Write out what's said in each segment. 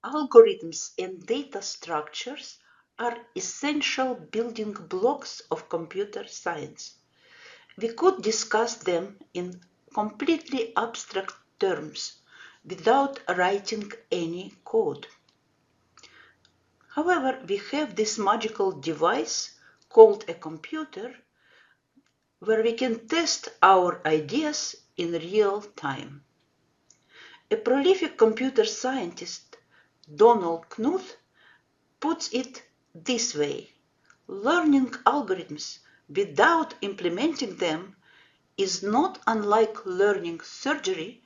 Algorithms and data structures are essential building blocks of computer science. We could discuss them in completely abstract terms without writing any code. However, we have this magical device called a computer where we can test our ideas in real time. A prolific computer scientist, Donald Knuth, puts it this way: learning algorithms without implementing them is not unlike learning surgery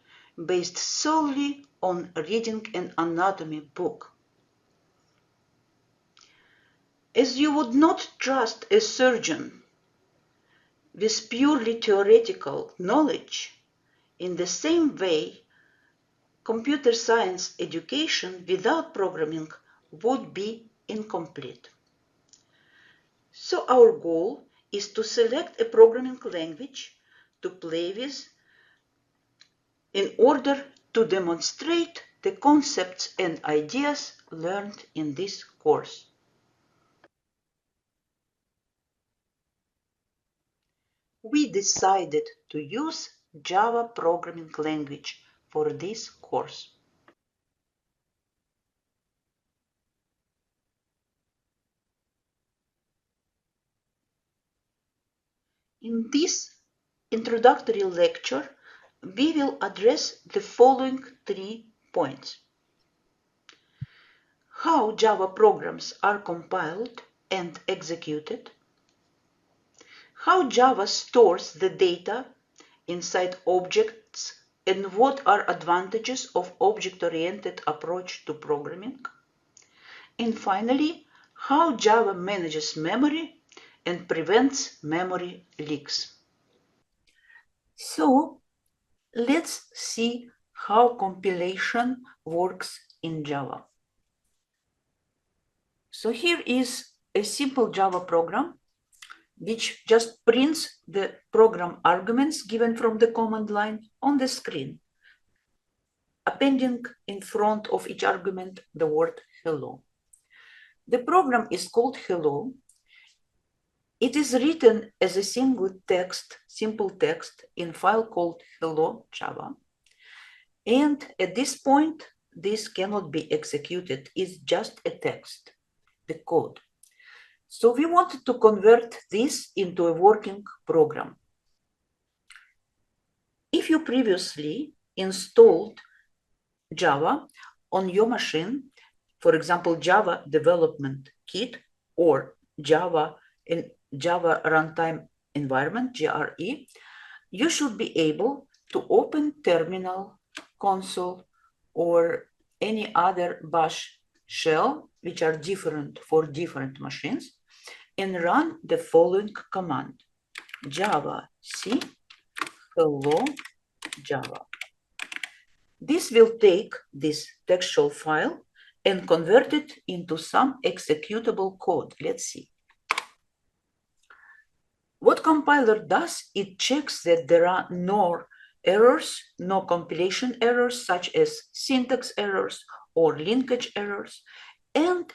based solely on reading an anatomy book. As you would not trust a surgeon with purely theoretical knowledge, in the same way, computer science education without programming would be incomplete. So our goal is to select a programming language to play with in order to demonstrate the concepts and ideas learned in this course. We decided to use Java programming language for this course. In this introductory lecture, we will address the following 3 points: how Java programs are compiled and executed, how Java stores the data inside objects and what are advantages of object-oriented approach to programming, and finally, how Java manages memory and prevents memory leaks. So, let's see how compilation works in Java. So here is a simple Java program which just prints the program arguments given from the command line on the screen, appending in front of each argument the word hello. The program is called hello. It is written as a simple text in file called hello Java. And at this point, this cannot be executed. It's just a text, the code. So we wanted to convert this into a working program. If you previously installed Java on your machine, for example, Java Development Kit or Java Runtime Environment, JRE, you should be able to open terminal, console, or any other bash shell, which are different for different machines, and run the following command: java c hello Java. This will take this textual file and convert it into some executable code. Let's see. What compiler does, it checks that there are no errors, no compilation errors, such as syntax errors or linkage errors, and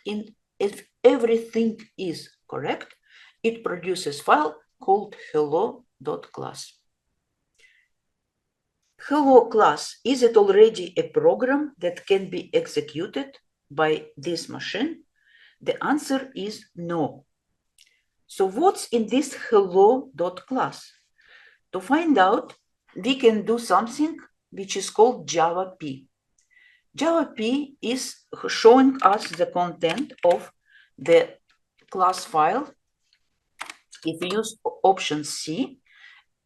if everything is correct, it produces file called hello.class. Hello class, is it already a program that can be executed by this machine? The answer is no. So what's in this hello.class? To find out, we can do something which is called Java P. Java P is showing us the content of the class file. If we use option C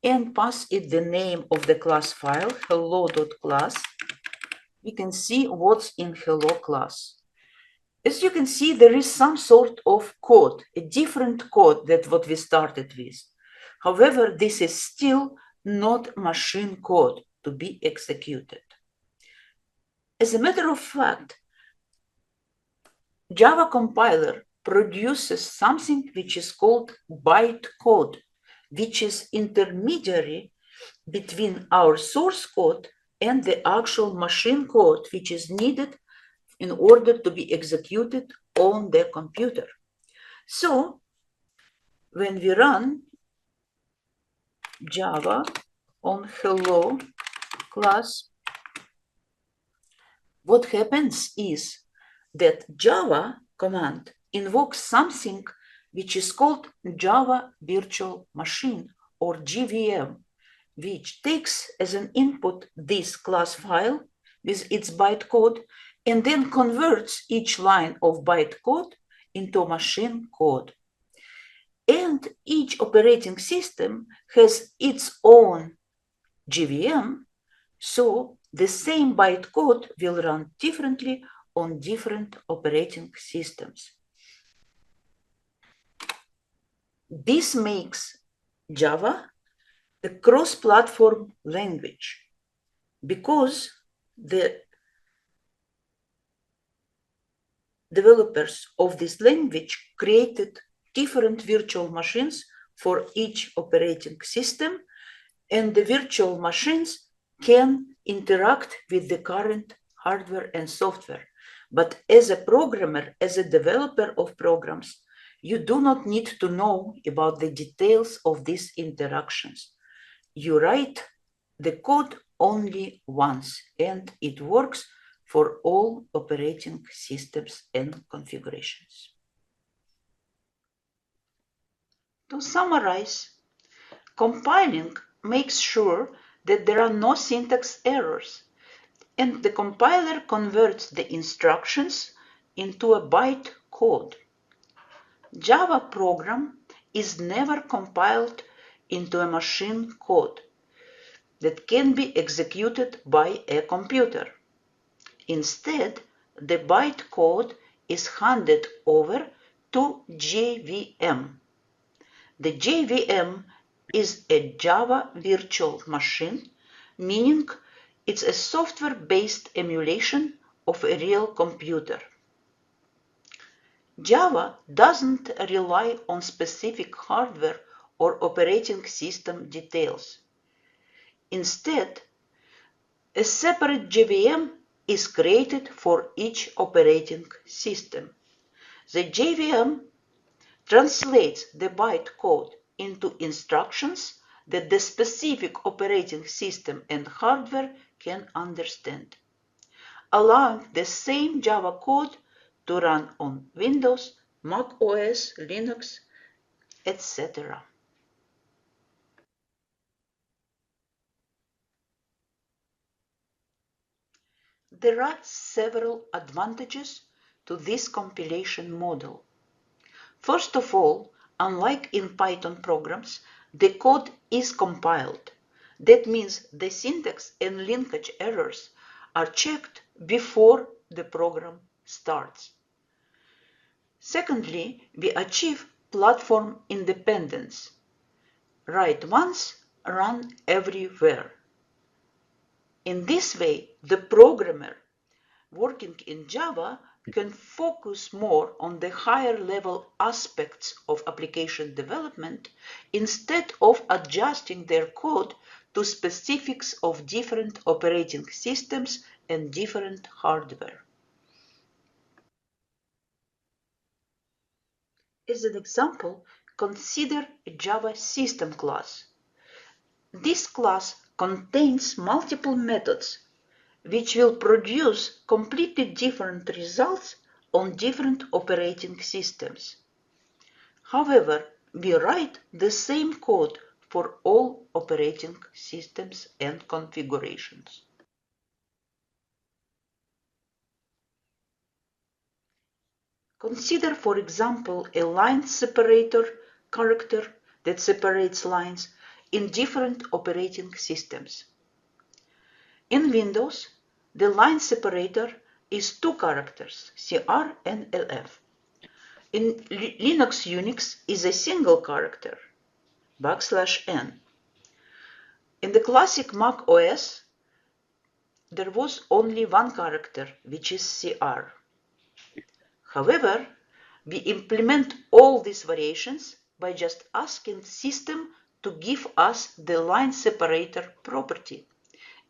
and pass it the name of the class file, hello.class, we can see what's in hello class. As you can see, there is some sort of code, a different code than what we started with. However, this is still not machine code to be executed. As a matter of fact, Java compiler produces something which is called bytecode, which is intermediary between our source code and the actual machine code, which is needed in order to be executed on the computer. So when we run Java on hello class, what happens is that Java command invokes something which is called Java Virtual Machine, or JVM, which takes as an input this class file with its bytecode and then converts each line of bytecode into machine code. And each operating system has its own JVM, so the same bytecode will run differently on different operating systems. This makes Java a cross-platform language because the developers of this language created different virtual machines for each operating system, and the virtual machines can interact with the current hardware and software. But as a programmer, as a developer of programs, you do not need to know about the details of these interactions. You write the code only once, and it works for all operating systems and configurations. To summarize, compiling makes sure that there are no syntax errors, and the compiler converts the instructions into a byte code. Java program is never compiled into a machine code that can be executed by a computer. Instead, the byte code is handed over to JVM. The JVM is a Java virtual machine, meaning it's a software-based emulation of a real computer. Java doesn't rely on specific hardware or operating system details. Instead, a separate JVM is created for each operating system. The JVM translates the byte code into instructions that the specific operating system and hardware can understand, allowing the same Java code to run on Windows, Mac OS, Linux, etc. There are several advantages to this compilation model. First of all, unlike in Python programs, the code is compiled. That means the syntax and linkage errors are checked before the program starts. Secondly, we achieve platform independence. Write once, run everywhere. In this way, the programmer working in Java can focus more on the higher level aspects of application development instead of adjusting their code to specifics of different operating systems and different hardware. As an example, consider a Java system class. This class contains multiple methods which will produce completely different results on different operating systems. However, we write the same code for all operating systems and configurations. Consider, for example, a line separator character that separates lines in different operating systems. In Windows, the line separator is two characters, CR and LF. In Linux Unix is a single character, \n. In the classic Mac OS, there was only one character, which is CR. However, we implement all these variations by just asking system to give us the line separator property,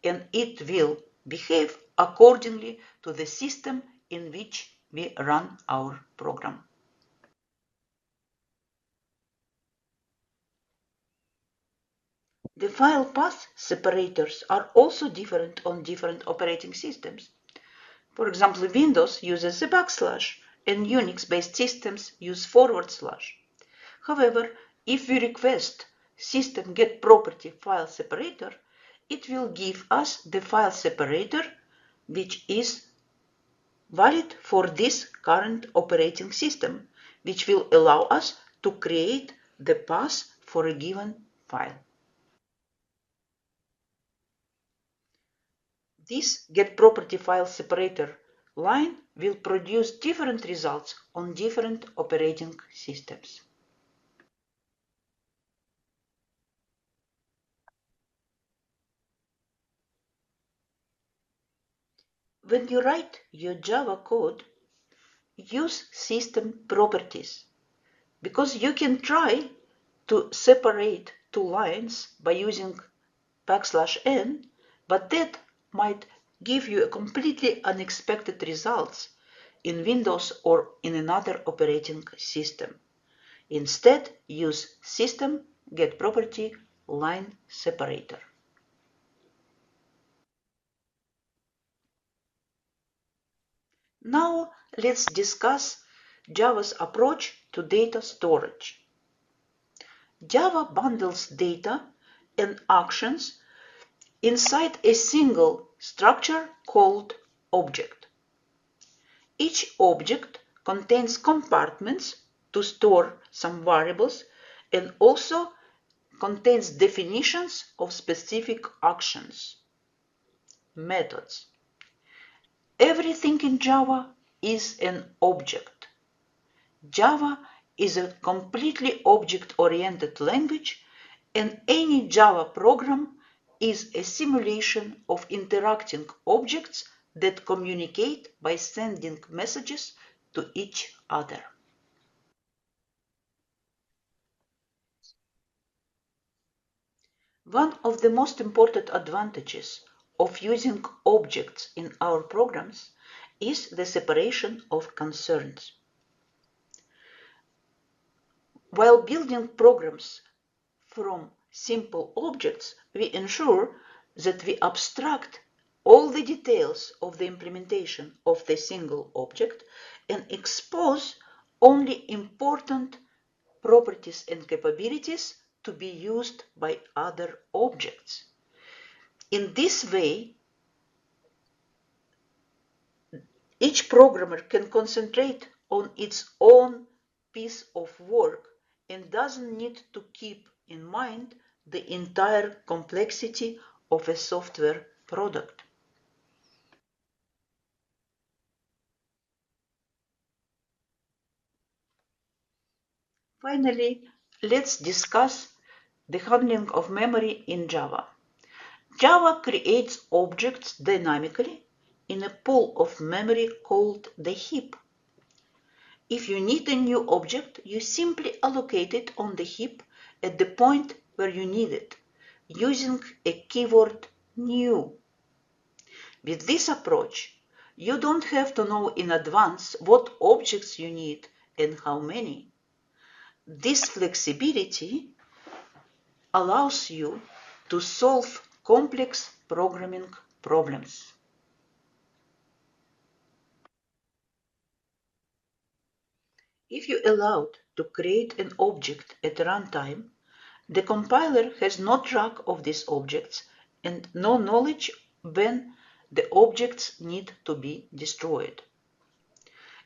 and it will behave accordingly to the system in which we run our program. The file path separators are also different on different operating systems. For example, Windows uses the backslash and Unix-based systems use forward slash. However, if we request system get property file separator, it will give us the file separator which is valid for this current operating system, which will allow us to create the path for a given file. This getProperty file separator line will produce different results on different operating systems. When you write your Java code, use system properties, because you can try to separate two lines by using \n, but that might give you a completely unexpected results in Windows or in another operating system. Instead, use system getProperty line separator. Now let's discuss Java's approach to data storage. Java bundles data and actions inside a single structure called object. Each object contains compartments to store some variables and also contains definitions of specific actions, methods. Everything in Java is an object. Java is a completely object-oriented language, and any Java program is a simulation of interacting objects that communicate by sending messages to each other. One of the most important advantages of using objects in our programs is the separation of concerns. While building programs from simple objects, we ensure that we abstract all the details of the implementation of the single object and expose only important properties and capabilities to be used by other objects. In this way, each programmer can concentrate on its own piece of work and doesn't need to keep in mind the entire complexity of a software product. Finally, let's discuss the handling of memory in Java. Java creates objects dynamically in a pool of memory called the heap. If you need a new object, you simply allocate it on the heap at the point where you need it, using a keyword new. With this approach, you don't have to know in advance what objects you need and how many. This flexibility allows you to solve complex programming problems. If you allowed to create an object at runtime, the compiler has no track of these objects and no knowledge when the objects need to be destroyed.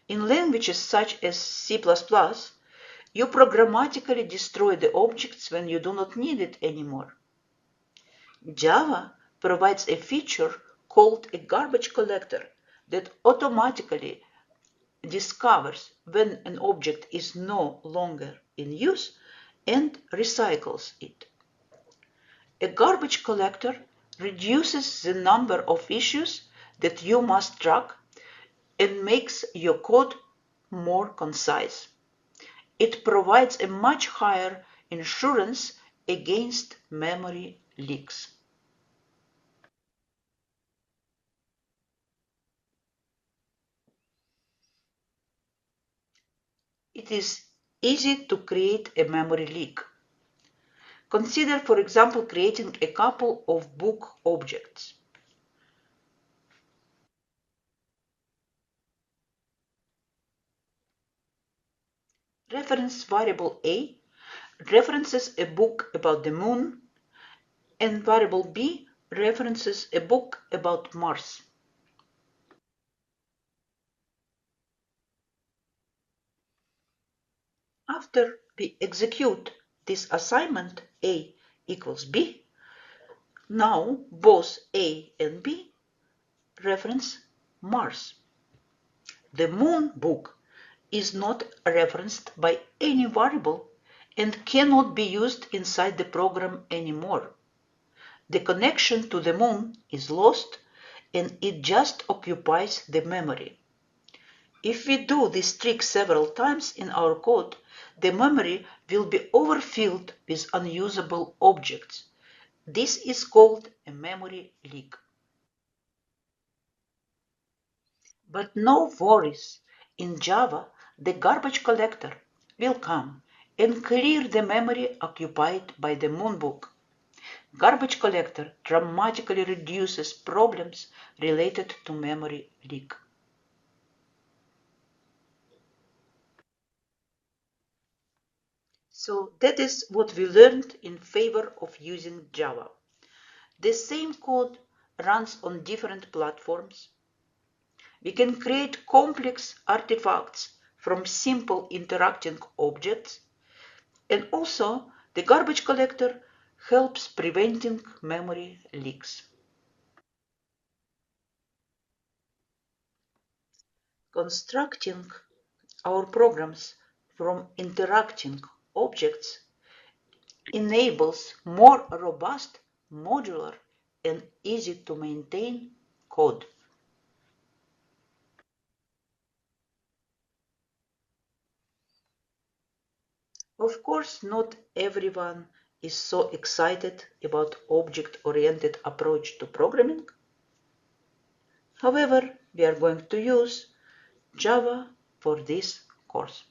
In languages such as C++, you programmatically destroy the objects when you do not need it anymore. Java provides a feature called a garbage collector that automatically discovers when an object is no longer in use and recycles it. A garbage collector reduces the number of issues that you must track and makes your code more concise. It provides a much higher insurance against memory leaks. it is easy to create a memory leak. Consider, for example, creating a couple of book objects. Reference variable A references a book about the moon, and variable B references a book about Mars. After we execute this assignment A equals B, now both A and B reference Mars. The moon book is not referenced by any variable and cannot be used inside the program anymore. The connection to the moon is lost and it just occupies the memory. If we do this trick several times in our code, the memory will be overfilled with unusable objects. This is called a memory leak. But no worries. In Java, the garbage collector will come and clear the memory occupied by the moonbook. Garbage collector dramatically reduces problems related to memory leak. So that is what we learned in favor of using Java. The same code runs on different platforms. We can create complex artifacts from simple interacting objects, and also the garbage collector helps preventing memory leaks. Constructing our programs from interacting objects enables more robust, modular, and easy to maintain code. Of course, not everyone is so excited about object-oriented approach to programming. However, we are going to use Java for this course.